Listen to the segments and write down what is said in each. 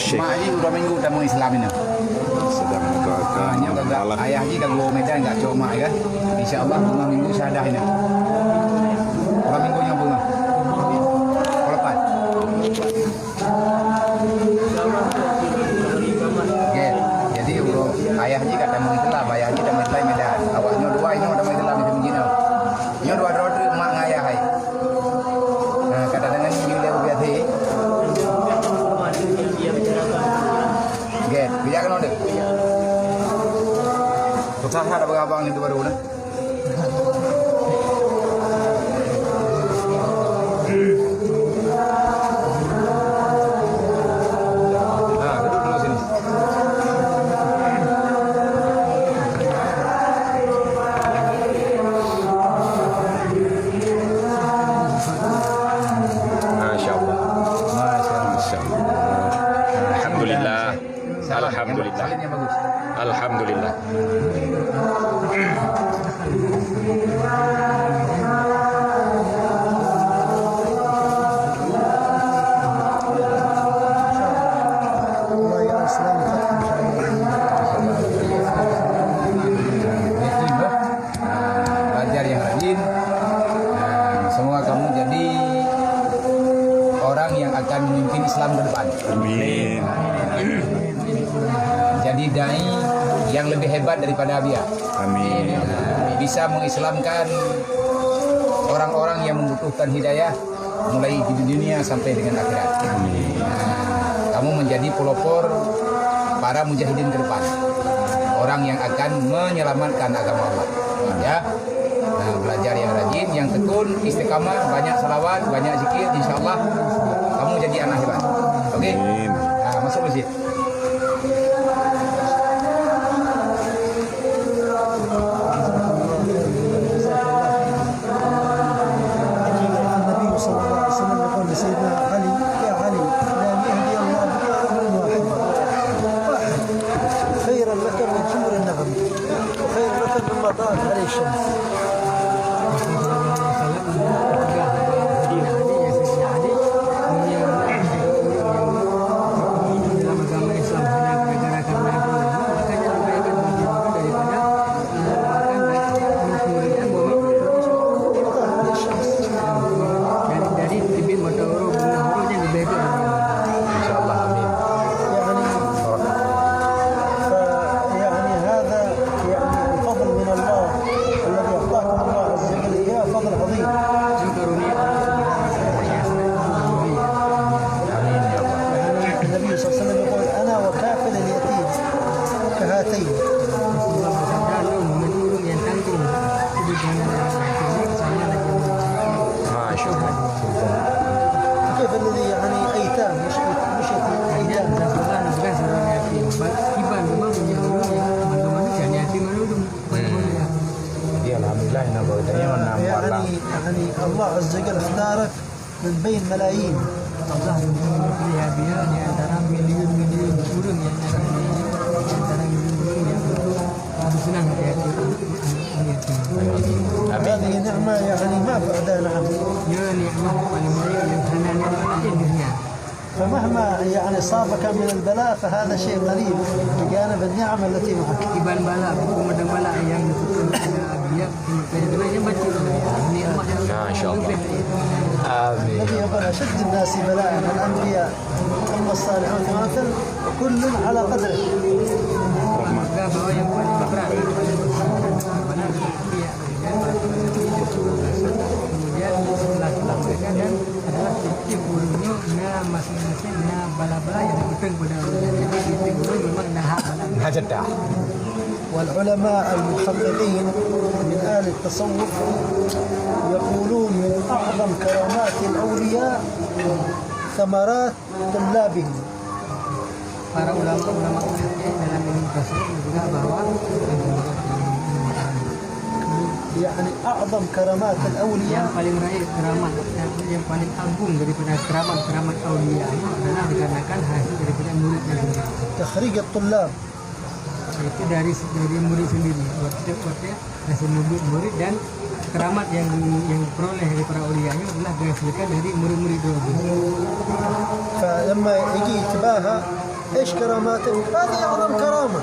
Syekh. Mak Haji udah minggu tak mau Islam ini. Sedang mendoakan Hanya kagak ayah Haji kagak Medan enggak cuma kan. Insyaallah 2 minggu syahadah ini. 2 minggunya bunga. Lepas. Oke. Jadi udah ayah Haji kata mau Islam, ayah Haji tak mau Islam Medan. Awaknya dua ini udah mau Islam di Medina. Ini dua rodri mak ngayah hai. Nah, kata dengan ini dia biasa. Oke, bijak kan udah. Susah ada abang itu baru dah. Nah, duduk dulu sini. Masya Allah. Masya Allah. Alhamdulillah. Salam. Alhamdulillah. Salimnya bagus. Alhamdulillah. Belajar yang rajin. Semua kamu jadi orang yang akan memimpin Islam ke depan. Amin. Jadi dai yang lebih hebat daripada Abia. Amin. Bisa mengislamkan orang-orang yang membutuhkan hidayah mulai di dunia sampai dengan akhirat. Amin. Kamu menjadi pelopor para mujahidin ke depan. Orang yang akan menyelamatkan agama Allah. Ya. Nah, belajar yang rajin, yang tekun, istiqamah, banyak salawat, banyak zikir, insyaallah kamu jadi anak hebat. Oke? Amin. Nah, masuk masjid. النبي صلى الله عليه وسلم يقول لسيدنا علي يا علي لا يهدي الله بك رجلا واحد خيرا لك من حمر النغم وخير لك مما طالت عليه الشمس. Insyaallah amin. يعني هذا يعني الفضل من الله الذي اعطاكم الله عز وجل اياه فضل عظيم. Amin ya Allah. يعني النبي صلى الله عليه وسلم يقول انا وكافل اليتيم كهاتين. Masya Allah. كيف الذي يعني ايتام مش ايتام. Jadi alhamdulillah ini beritanya menambah. يعني الله عز وجل اختارك من بين ملايين. Allah memilih dia di antara miliun-miliun burung yang ada di antara miliun-miliun yang bersenang hati هذه نعمة يعني ما بعدها نعم. ya nikmat paling baik yang hanya nikmat di dunia. فمهما يعني صابك من البلاء فهذا شيء قليل بجانب النعم التي معك. Iban bala, pemadam bala yang disebut dia kena baca nikmat yang Masya Allah. Amin. الذي يقول أشد الناس بلاء الأنبياء ثم الصالحون مثل كل على قدره. maka bahwa yang paling berat benar dia kemudian setelah mereka dan adalah titik burungnya masing-masing bala-bala yang dipegang pada jadi titik burung memang dah bala. Hajadah. والعلماء المحققين من آل التصوف يقولون من أعظم كرامات الأولياء ثمرات طلابهم. Para ulama-ulama dalam ilmu tasawuf juga bahwa يعني أعظم كرامات الأولياء yang paling raih keramat yang paling agung daripada keramat aulia itu adalah dikarenakan hasil daripada muridnya sendiri. تخريج الطلاب. Itu dari murid sendiri. Waktu hasil murid dan keramat yang diperoleh dari para aulianya adalah dihasilkan dari murid-murid dulu. فلما يجي يتباهى ايش كراماته؟ هذه اعظم كرامه.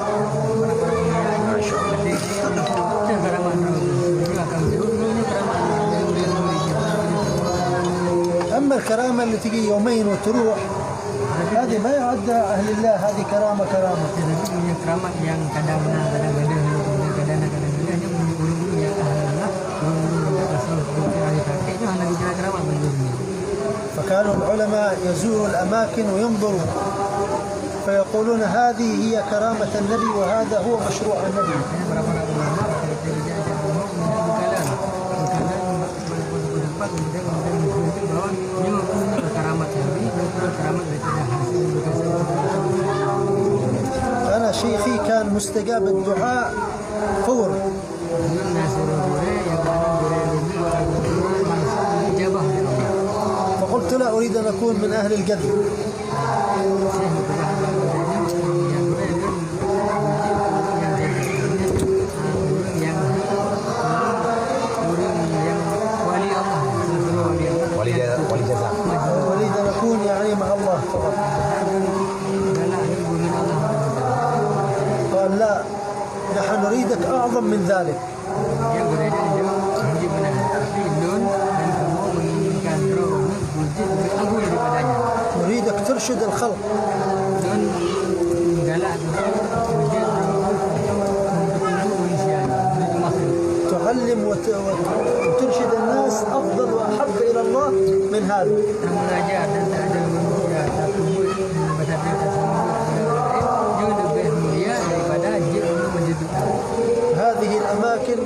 Masya Allah. Jadi itu keramat itu akan ini keramat اما الكرامه اللي تجي يومين وتروح هذه ما يعدها اهل الله، هذه كرامه كرامه. Jadi punya keramat yang kadang-kadang yang guru-guru yang ahli guru-guru yang asal itu hanya dikira keramat bagi dunia. فكانوا العلماء يزوروا الاماكن وينظروا فيقولون هذه هي كرامه النبي وهذا هو مشروع النبي. Para ulama kemudian bahwa ini mempunyai keramat Nabi dan keramat daripada انا شيخي كان مستجاب الدعاء فور. فقلت لا اريد ان اكون من اهل القدر. Wali jaza. اريد ان اكون يعني مع الله فقط. قال لا، نحن نريدك اعظم من ذلك. yang berada di dalam wujud benar tapi nun dan kamu menginginkan roh wujud lebih agung daripadanya. نريدك ترشد الخلق. Nun galak wujud untuk manusia untuk makhluk. تعلم وترشد الناس افضل واحب الى الله من هذا. Yang mengajar dan tak ada manusia tak tumbuh berada jauh lebih mulia daripada jin menjadi. هذه الاماكن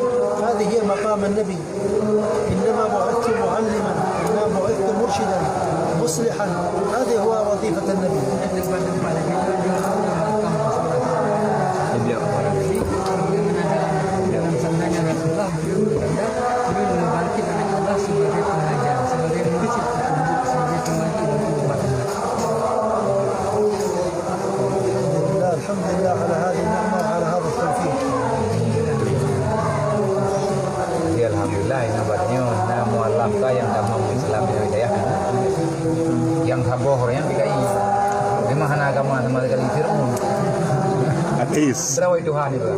هذه هي مقام النبي. انما بعثت معلما، انما بعثت مرشدا مصلحا. هذه هو وظيفه النبي. Tempat-tempat lagi dalam sabdanya Rasulullah beliau berkata beliau membangkit anak Allah sebagai pengajar, sebagai mursyid petunjuk, sebagai pembangkit umat. الحمد لله على هذه النعمه وعلى هذا التوفيق. Ya alhamdulillah ini nabatnya na mualaf ka yang damam Islam yang hidayah. Yang haboh yang bikai. Memang hana agama sama sekali Fir'aun. Ateis. Terawai Tuhan itu.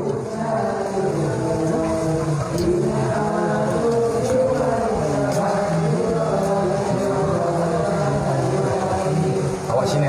Awak sini.